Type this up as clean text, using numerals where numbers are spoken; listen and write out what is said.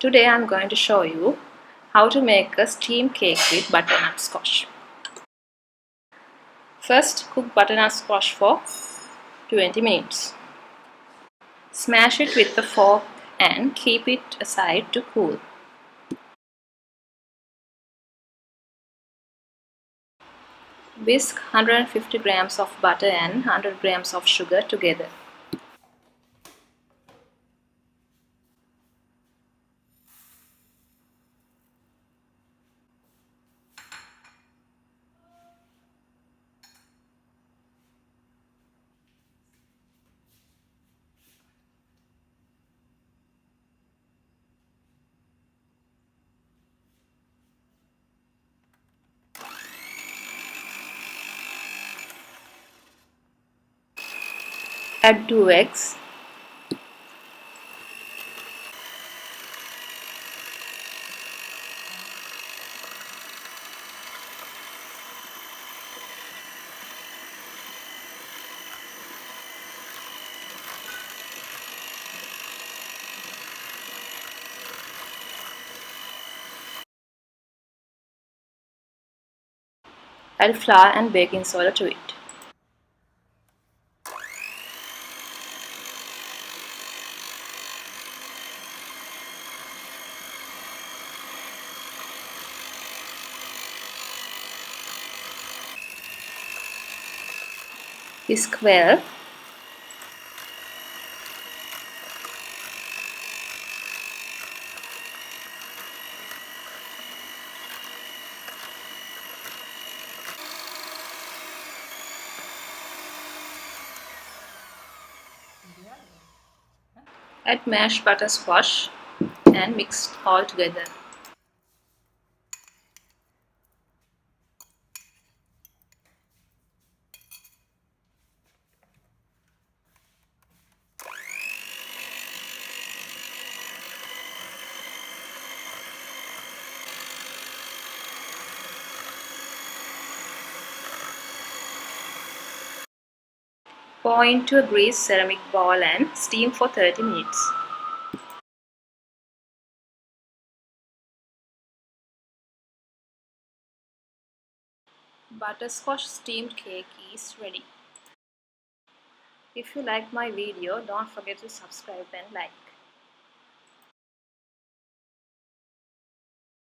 Today I'm going to show you how to make a steamed cake with butternut squash. First, cook butternut squash for 20 minutes. Smash it with a fork and keep it aside to cool. Whisk 150 grams of butter and 100 grams of sugar together. Add 2 eggs. Add flour and baking soda to it. Whisk well. Add mashed buttersquash and mix all together. Pour into a greased ceramic bowl and steam for 30 minutes. Buttersquash steamed cake is ready. If you like my video, don't forget to subscribe and like.